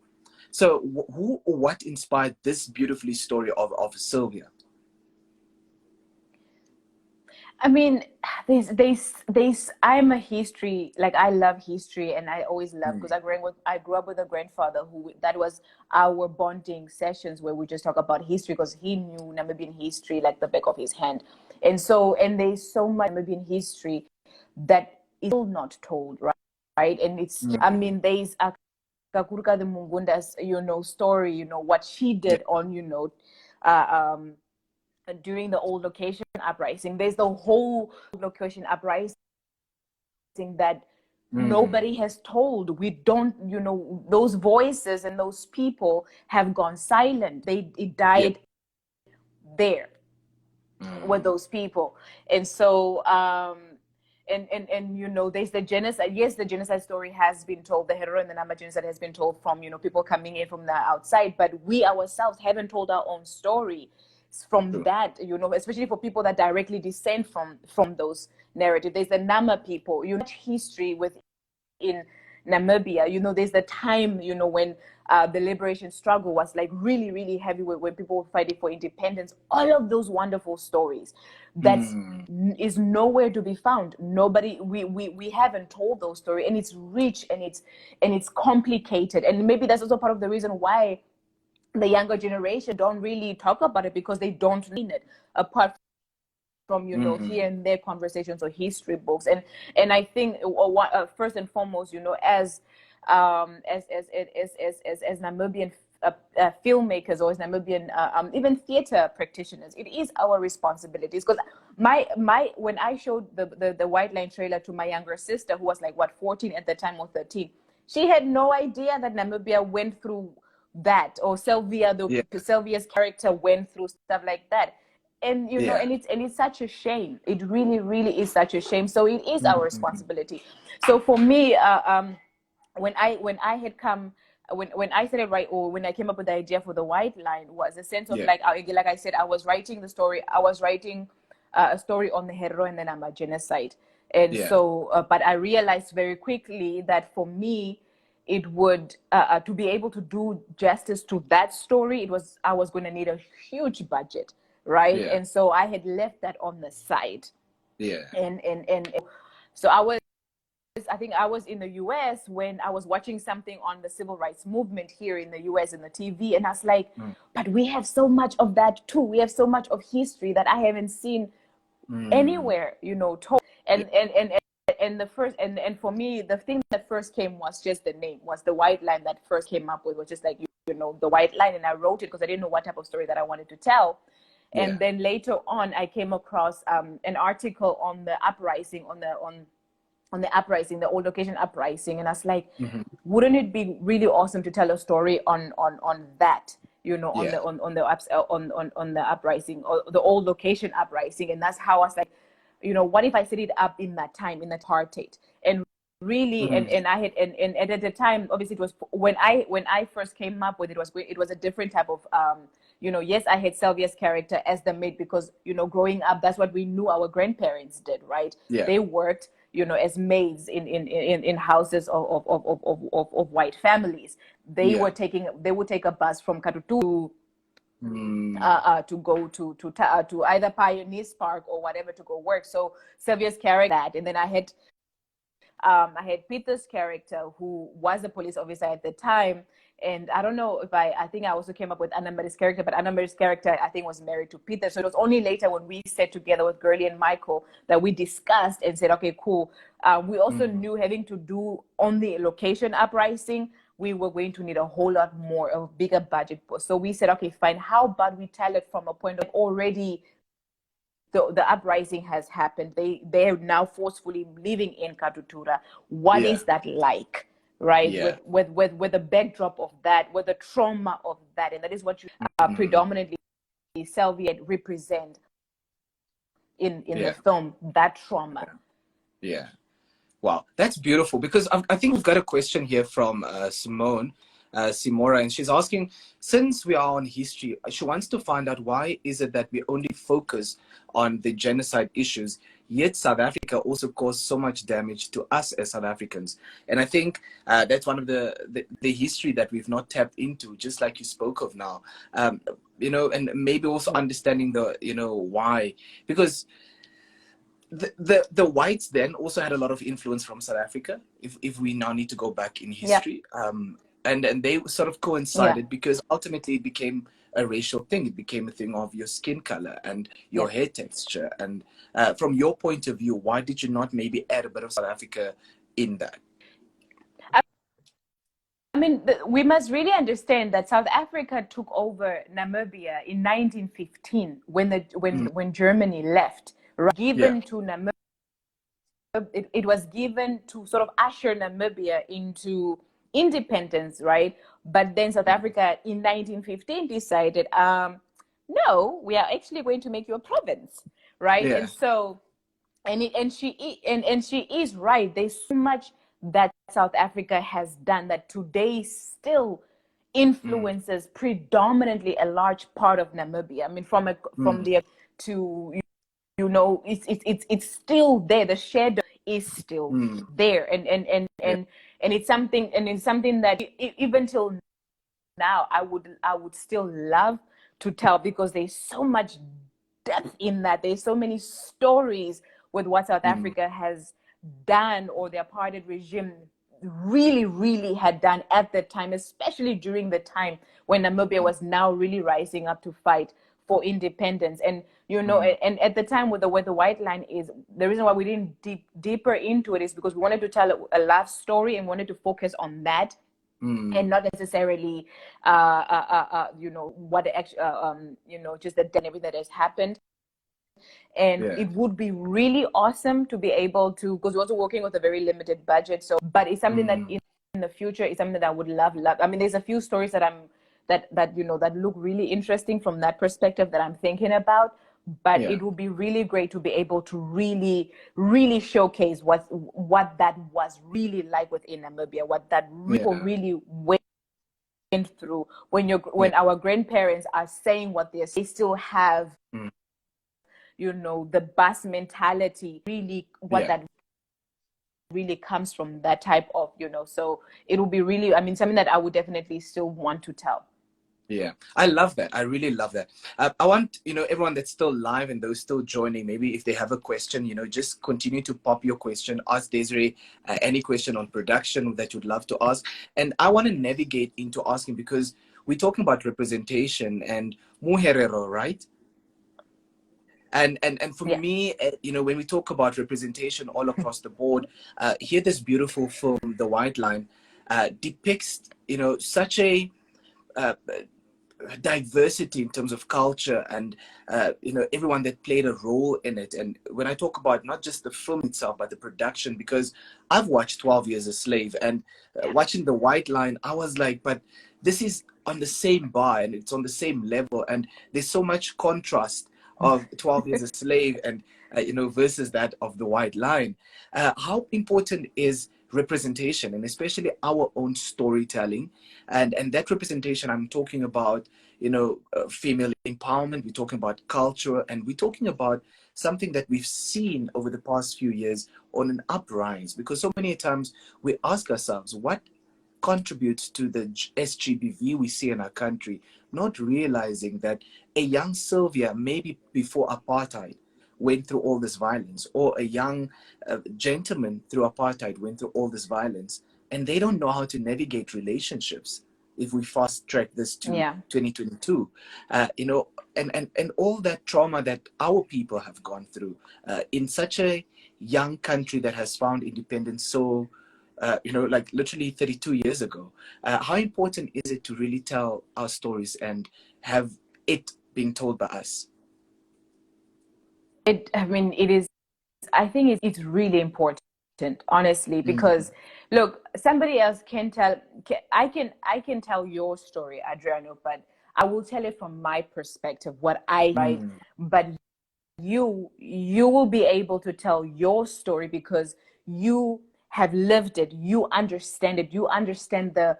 So who or what inspired this beautifully story of Sylvia? I mean, I'm a history, like, I love history, and I always love, because I grew up with a grandfather that was our bonding sessions, where we just talk about history, because he knew Namibian history like the back of his hand. And so, and there's so much Namibian history that is still not told, right? And it's, I mean, there's Kakurka the Mungunda's, story, what she did on, during the old location uprising. There's the whole location uprising that nobody has told. We don't, those voices and those people have gone silent. It Yeah. died there with those people. And so there's the genocide. Yes, the genocide story has been told, the Herero and the Nama genocide has been told from people coming in from the outside, but we ourselves haven't told our own story from that, especially for people that directly descend from those narratives. There's the Nama people, history within Namibia. There's the time, when the liberation struggle was like really, really heavy, when people were fighting for independence. All of those wonderful stories that is nowhere to be found. Nobody, we haven't told those stories, and it's rich and it's complicated. And maybe that's also part of the reason why the younger generation don't really talk about it, because they don't mean it, apart from here and there conversations or history books. And I think first and foremost, as Namibian filmmakers, or as Namibian even theater practitioners, it is our responsibilities. Because when I showed the White Line trailer to my younger sister, who was like 14 at the time, or 13, she had no idea that Namibia went through that, or Sylvia's character went through stuff like that. And and it's such a shame. It really, really is such a shame. So it is our responsibility. So for me, when I had come, when I started or when I came up with the idea for the White Line, was a sense of like I said, I was writing the story. I was writing a story on the Herero and the Nama genocide, and so but I realized very quickly that for me, it would to be able to do justice to that story, I was going to need a huge budget, right? And so I had left that on the side. And so I think I was in the US when I was watching something on the civil rights movement here in the US in the TV, and I was like, but we have so much of that too. We have so much of history that I haven't seen anywhere, told. And the first, and for me, the thing that first came was just the name, was the White Line that first came up with, was just like, the White Line. And I wrote it because I didn't know what type of story that I wanted to tell. And then later on, I came across an article on the uprising, on the uprising, the old location uprising. And I was like, wouldn't it be really awesome to tell a story on that, on the uprising, or the old location uprising? And that's how I was like, what if I set it up in that time, in that apartheid? And really, and I had, and at the time, obviously, it was when I first came up with it, was a different type of yes, I had Sylvia's character as the maid, because growing up, that's what we knew our grandparents did, right? They worked as maids in houses of white families. They would take a bus from Katutu to go to either Pioneers Park or whatever to go work. So Sylvia's character, that, and then I had Peter's character, who was a police officer at the time. And I don't know if I think I also came up with Anna Mary's character, but Anna Mary's character, I think, was married to Peter. So it was only later when we sat together with Gurley and Michael that we discussed and said, okay, cool. We also knew, having to do on the location uprising, we were going to need a whole lot more, a bigger budget. So we said, okay, fine. How about we tell it from a point of already the uprising has happened. They're now forcefully living in Katutura. What is that like? Right, with the backdrop of that, with the trauma of that, and that is what you predominantly Sylvia represent in the film, that trauma. Wow, that's beautiful, because I think we've got a question here from Simone Simora, and she's asking, since we are on history, she wants to find out, why is it that we only focus on the genocide issues, yet South Africa also caused so much damage to us as South Africans? And I think that's one of the history that we've not tapped into, just like you spoke of now, and maybe also understanding the why, because the whites then also had a lot of influence from South Africa, if we now need to go back in history. And they sort of coincided, because ultimately it became a racial thing. It became a thing of your skin color and your hair texture. And from your point of view, why did you not maybe add a bit of South Africa in that? I mean, we must really understand that South Africa took over Namibia in 1915 when Germany left, given to Namibia it was given to sort of usher Namibia into independence, right? But then South Africa in 1915 decided, no, we are actually going to make you a province, right? Yeah. And so, and she is right. There's so much that South Africa has done that today still Mm. influences predominantly a large part of Namibia. I mean, from Mm. the to it's still there. The shadow is still Mm. there, Yeah. and it's something that even till now I would still love to tell, because there's so much depth in that. There's so many stories with what South Mm. Africa has done, or the apartheid regime really had done at the time, especially during the time when Namibia was now really rising up to fight for independence. And Mm. and at the time with where the white line is, the reason why we didn't deeper into it is because we wanted to tell a love story and wanted to focus on that, Mm. and not necessarily what the just the everything that has happened. And Yeah. it would be really awesome to be able to, because we're also working with a very limited budget, so but it's something that Mm. in the future is something that I would love. I mean, there's a few stories that that look really interesting from that perspective that I'm thinking about, but Yeah. it would be really great to be able to really showcase what that was really like within Namibia, what that people Yeah. really went through. Yeah. When our grandparents are saying what they still have, Mm. the bus mentality, really what Yeah. that really comes from that type of, so it will be really, I mean, something that I would definitely still want to tell. Yeah, I love that. I really love that. I want, everyone that's still live and those still joining, maybe if they have a question, just continue to pop your question. Ask Desiree any question on production that you'd love to ask. And I want to navigate into asking, because we're talking about representation and muherero, right? And for Yeah. me, when we talk about representation all across the board, here this beautiful film, The White Line, depicts, such a uh, diversity in terms of culture and everyone that played a role in it. And when I talk about not just the film itself but the production, because I've watched 12 Years a Slave, and Yeah. watching The White Line, I was like, but this is on the same bar and it's on the same level, and there's so much contrast of 12 Years a Slave and versus that of The White Line. How important is representation, and especially our own storytelling, and that representation? I'm talking about female empowerment, we're talking about culture, and we're talking about something that we've seen over the past few years on an uprise, because so many times we ask ourselves what contributes to the SGBV we see in our country, not realizing that a young Sylvia, maybe before apartheid, went through all this violence, or a young gentleman through apartheid went through all this violence, and they don't know how to navigate relationships. If we fast track this to Yeah. 2022, and all that trauma that our people have gone through in such a young country that has found independence so like literally 32 years ago. How important is it to really tell our stories and have it being told by us? I mean, it is, I think it's really important, honestly, Mm. because look, somebody else can tell, I can tell your story, Adriano, but I will tell it from my perspective, what I, right? Mm. But you will be able to tell your story because you have lived it, you understand it, you understand the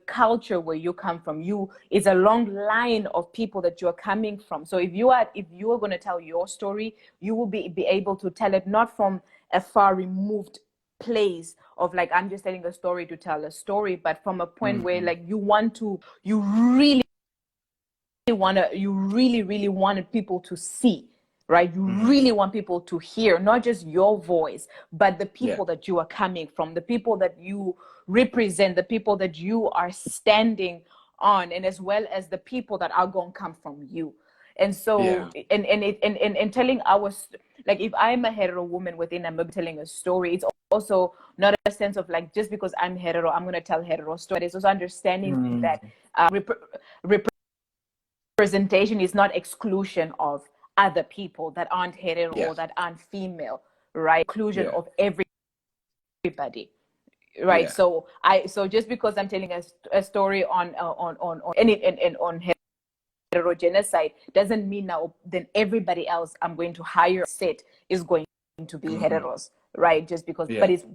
culture where you come from. You is a long line of people that you're coming from. So if you are going to tell your story, you will be able to tell it not from a far removed place of like, I'm just telling a story to tell a story, but from a point where Mm. like you really wanted people to see, right? You Mm. really want people to hear not just your voice, but the Yeah. people that you are coming from, the people that you represent, the people that you are standing on, and as well as the people that are going to come from you. And so, Yeah. and telling like, if I'm a hetero woman within a movie telling a story, it's also not a sense of like, just because I'm hetero, I'm going to tell hetero story. It's also understanding that Mm. representation is not exclusion of other people that aren't hetero Yeah. or that aren't female. right? Inclusion Yeah. of everybody, right? Yeah. So just because I'm telling a story on heterogenocide doesn't mean now then everybody else I'm going to hire set is going to be Mm-hmm. heteros, right? Just because, but Yeah. it's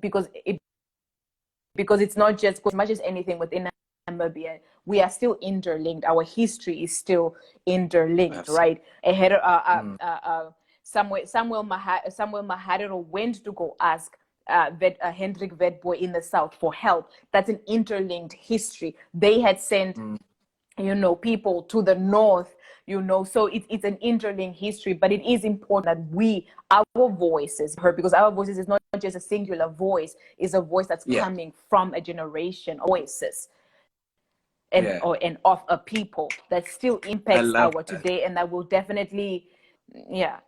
because it's not just as much as anything within Namibia, we are still interlinked. Our history is still interlinked, Absolutely. right? Samuel Mahadero went to go ask Hendrik Witbooi in the south for help. That's an interlinked history. They had sent people to the north, so it's an interlinked history, but it is important that our voices heard, because our voices is not just a singular voice, is a voice that's Yeah. coming from a generation of voices and Yeah. or and of a people that still I impacts love our that. today, and that will definitely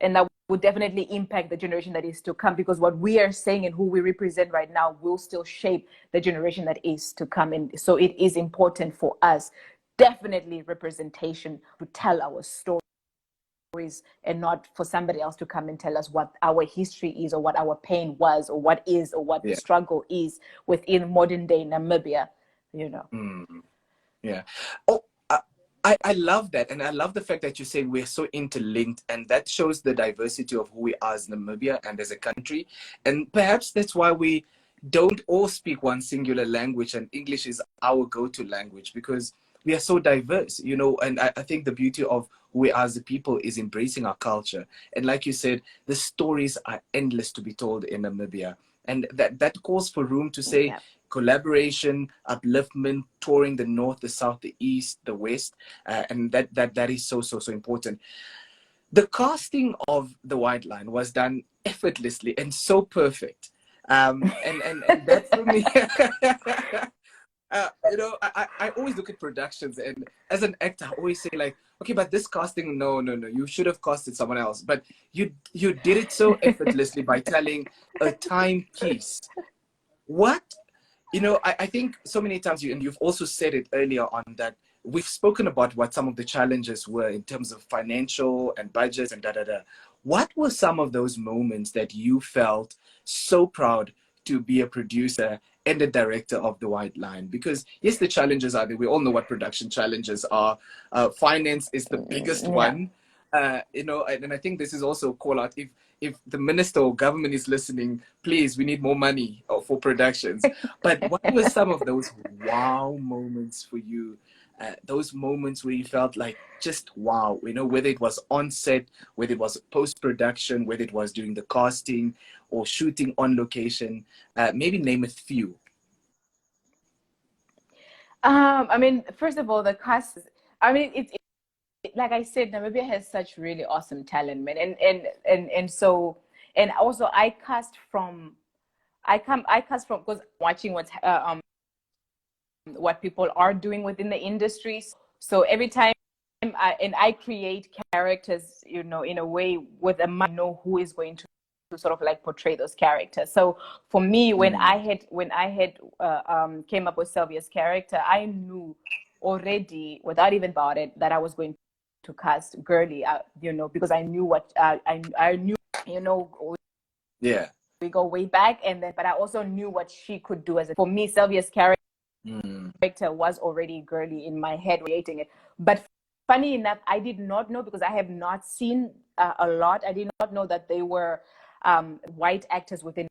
and that will definitely impact the generation that is to come, because what we are saying and who we represent right now will still shape the generation that is to come. And so it is important for us, definitely, representation, to tell our stories, and not for somebody else to come and tell us what our history is, or what our pain was, or what is, or what the Yeah. struggle is within modern day Namibia, you know. Mm. Yeah. Oh, I love that. And I love the fact that you say we're so interlinked, and that shows the diversity of who we are as Namibia and as a country. And perhaps that's why we don't all speak one singular language, and English is our go-to language, because we are so diverse, and I think the beauty of who we are as a people is embracing our culture. And like you said, the stories are endless to be told in Namibia. And that calls for room to say Yeah. collaboration, upliftment, touring the north, the south, the east, the west, and that is so so so important. The casting of the White Line was done effortlessly and so perfect, and that for me. I always look at productions, and as an actor, I always say like, okay, but this casting, no, no, no, you should have casted someone else. But you did it so effortlessly by telling a timepiece. What I think so many times and you've also said it earlier on, that we've spoken about what some of the challenges were in terms of financial and budgets and da da da. What were some of those moments that you felt so proud to be a producer and a director of The White Line? Because yes, the challenges are there. We all know what production challenges are. Finance is the biggest Yeah. one. And I think this is also a call out. If the minister or government is listening, please, we need more money for productions. But what were some of those wow moments for you? Those moments where you felt like just wow, whether it was on set, whether it was post production, whether it was during the casting or shooting on location. Maybe name a few. I mean, first of all, the cast. I mean, like I said, Namibia has such really awesome talent, man, and so, and also I cast from because watching what people are doing within the industry. So every time I create characters, in a way with a mind, who is going to sort of like portray those characters. So for me, when Mm, I had came up with Sylvia's character, I knew already, without even about it, that I was going to cast Girly, because I knew I knew, yeah. we go way back, and then but I also knew what she could do for me. Sylvia's character Mm, was already Girly in my head, creating it. But funny enough, I did not know, because I have not seen a lot. I did not know that they were white actors within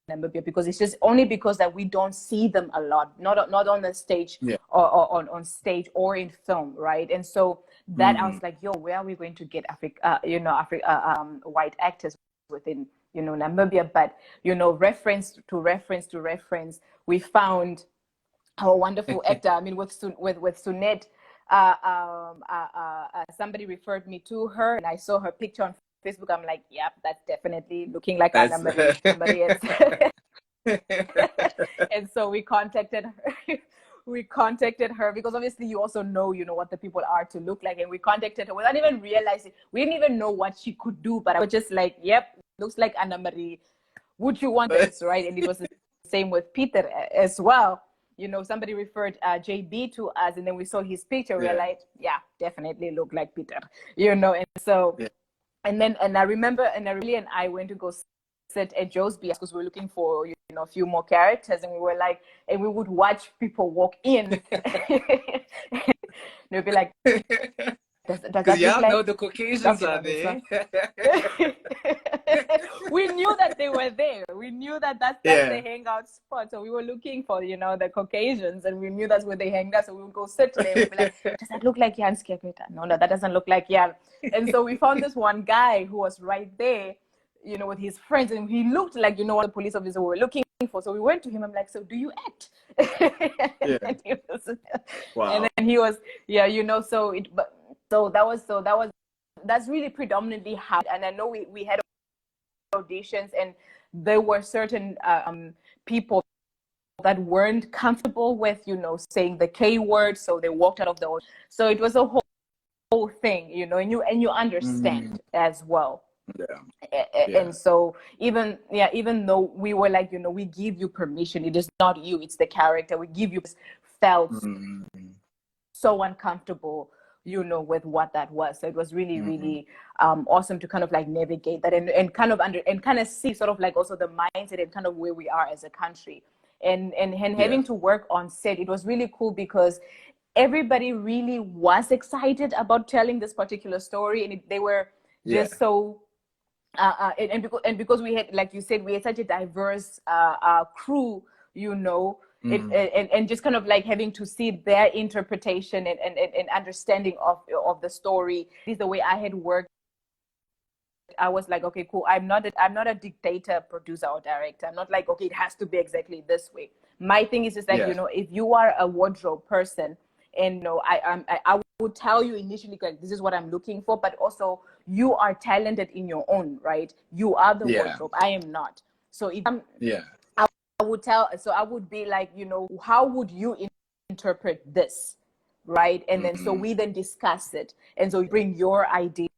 Namibia, because it's just only because that we don't see them a lot, not on the stage, yeah. or on stage or in film, right? And so that I Mm, was like, yo, where are we going to get white actors within Namibia? But reference, we found our wonderful actor. I mean, with Sunette, somebody referred me to her, and I saw her picture on Facebook. I'm like, yep, that's definitely looking like that's Anna Marie. And so we contacted her. We contacted her because obviously you also know, what the people are to look like, and we contacted her without even realizing. We didn't even know what she could do, but I was just like, yep, looks like Anna Marie. Would you want this, right? And it was the same with Peter as well. Somebody referred JB to us, and then we saw his picture. We were yeah. like, yeah, definitely look like Peter, And so, Yeah. and I remember, and I went to go sit at Joe's BS because we were looking for, a few more characters, and we were like, and we would watch people walk in. They'd be like, does Because that look like? no, the Caucasians Okay, are no, this there. one. We knew that they were there. We knew that that's the hangout spot. So we were looking for, the Caucasians, and we knew that's where they hanged out. So we would go sit there and we'd be like, does that look like Jan Skepeta? No, that doesn't look like Jan. And so we found this one guy who was right there, with his friends, and he looked like, one of the police officers we were looking for. So we went to him. I'm like, so do you act? Wow. And then he was, that's really predominantly how. And I know we had auditions, and there were certain people that weren't comfortable with, saying the K word, so they walked out of the audition. So it was a whole thing, and you understand as well. And so even though we were like, we give you permission, it is not you, it's the character. We give you felt so uncomfortable, with what that was. So it was really, really awesome to kind of like navigate that and kind of see sort of like also the mindset and kind of where we are as a country. And having to work on set, it was really cool because everybody really was excited about telling this particular story, and they were just so and because we had, like you said, we had such a diverse crew, and just kind of like having to see their interpretation and understanding of the story. This is the way I had worked. I was like, okay, cool. I'm not a dictator, producer, or director. I'm not like, okay, it has to be exactly this way. My thing is just like, if you are a wardrobe person, and I would tell you initially, like, this is what I'm looking for, but also you are talented in your own right. You are the wardrobe. I am not. So if I would be like, how would you interpret this, right? And then so we then discuss it, and so you bring your ideas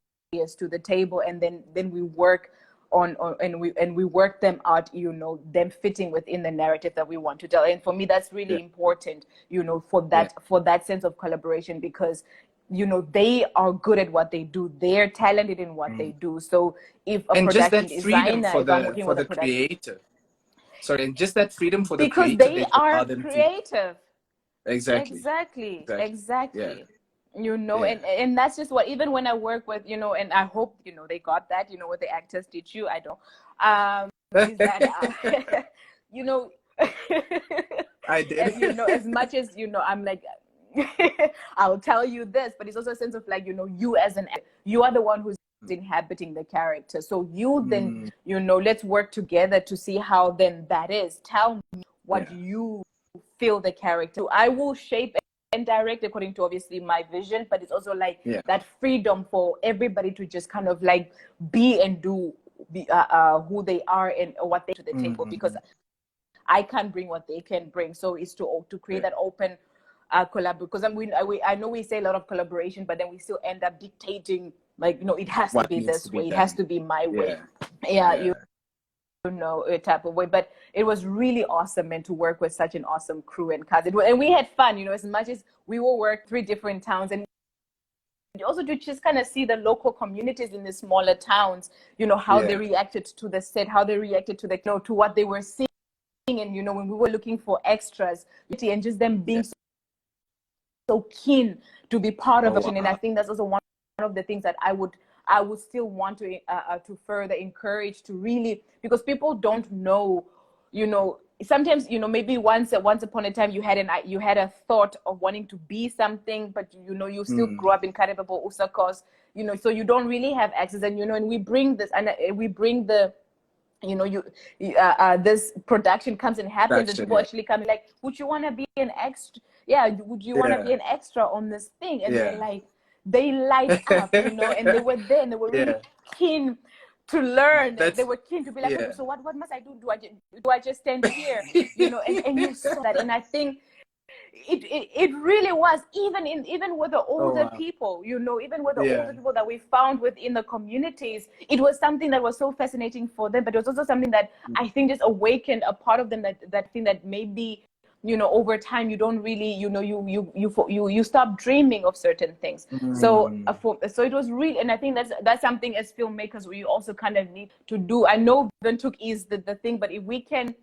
to the table, and then we work and we work them out, them fitting within the narrative that we want to tell. And for me, that's really important, for that sense of collaboration, because they are good at what they do. They're talented in what they do. So if a production designer, if I'm working with a creator, and just that freedom for the because creator, they are creative. Exactly. And that's just what, even when I work with, and I hope, they got that, what the actors teach you, I don't, is that, I did. as much as, I'm like, I'll tell you this, but it's also a sense of like, you as an actor, you are the one who's inhabiting the character. So you then, let's work together to see how then that is. Tell me what you feel the character. I will shape and direct according to obviously my vision, but it's also like that freedom for everybody to just kind of like be and do who they are and what they to the table, because I can't bring what they can bring. So it's to create that open collab, because I know we say a lot of collaboration, but then we still end up dictating, like, it has to be this way, it has to be my way. A type of way. But it was really awesome, and to work with such an awesome crew and cast. And we had fun, as much as we will work 3 different towns, and also to just kind of see the local communities in the smaller towns, how they reacted to the set, how they reacted to the to what they were seeing. And when we were looking for extras, and just them being so keen to be part of it. And I think that's also one of the things that I would still want to further encourage, to really, because people don't know, sometimes, maybe once upon a time you had a thought of wanting to be something, but you still grew up in Kahikopo, Usakos, so you don't really have access. And and we bring this, and we bring the this production comes and happens, and people actually come like, would you want to be an extra? Would you want to be an extra on this thing? And they're like, they light up, and they were there, and they were really keen to learn. They were keen to be like, okay, so what must I do? Do I just stand here? And you saw that. And I think it really was, even with the older people, even with the older people that we found within the communities, it was something that was so fascinating for them, but it was also something that I think just awakened a part of them that thing that maybe over time, you don't really, you stop dreaming of certain things. So so it was really, and I think that's something as filmmakers we also kind of need to do. I know Windhoek is the thing, but if we can,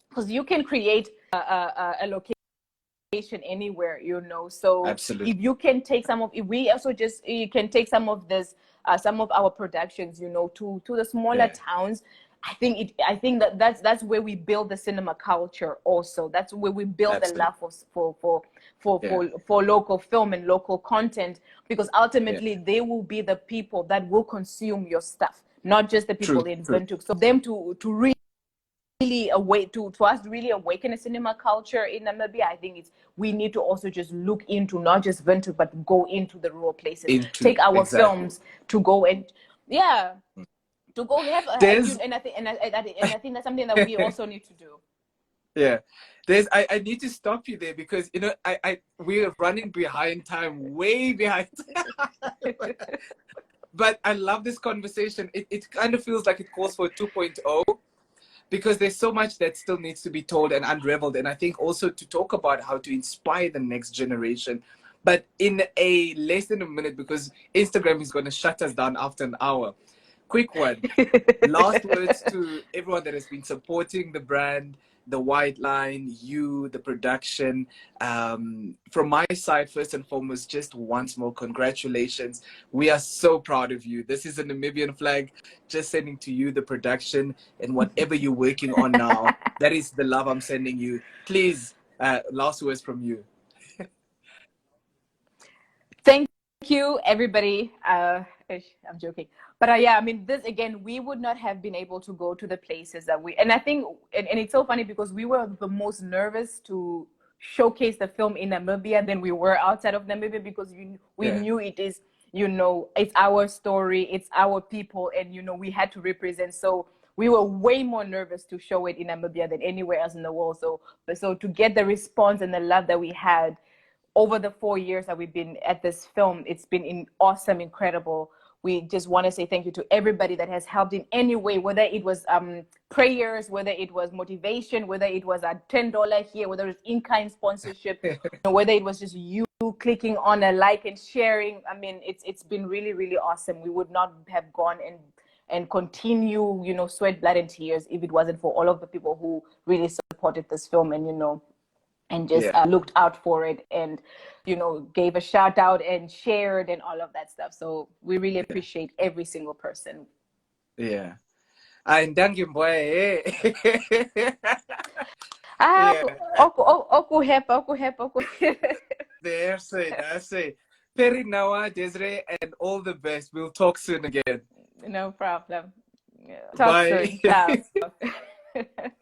because you can create a location anywhere, so Absolutely. if you can take if we also just, you can take some of this, some of our productions, to the smaller towns. I think that's where we build the cinema culture also. That's where we build the love for local film and local content, because ultimately they will be the people that will consume your stuff, not just the people in Windhoek. So them to really to us really awaken a cinema culture in Namibia, I think we need to also just look into not just Windhoek, but go into the rural places, take our films to go and to go have and I think that's something that we also need to do. Yeah, I need to stop you there, because we're running behind time, way behind. But I love this conversation. It kind of feels like it calls for 2.0, because there's so much that still needs to be told and unraveled. And I think also to talk about how to inspire the next generation. But in a less than a minute, because Instagram is going to shut us down after an hour. Quick one. Last words to everyone that has been supporting the brand, the White Line, you, the production. From my side, first and foremost, just once more, congratulations. We are so proud of you. This is a Namibian flag, just sending to you, the production, and whatever you're working on now. That is the love I'm sending you. Please, last words from you. Thank you, everybody. I'm joking. But yeah, I mean, this again, we would not have been able to go to the places that and I think, and it's so funny because we were the most nervous to showcase the film in Namibia than we were outside of Namibia, because we knew it is, it's our story, it's our people, and, we had to represent. So we were way more nervous to show it in Namibia than anywhere else in the world. So to get the response and the love that we had over the 4 years that we've been at this film, it's been awesome, incredible. We just want to say thank you to everybody that has helped in any way, whether it was prayers, whether it was motivation, whether it was a $10 here, whether it's in-kind sponsorship, whether it was just you clicking on a like and sharing. I mean, it's been really, really awesome. We would not have gone and continue, sweat, blood, and tears if it wasn't for all of the people who really supported this film and just looked out for it and, gave a shout out and shared and all of that stuff. So we really appreciate every single person. Yeah. And thank you, boy. That's it. Very now, Desiree, and all the best. We'll talk soon again. No problem. Talk Bye. soon. Ciao.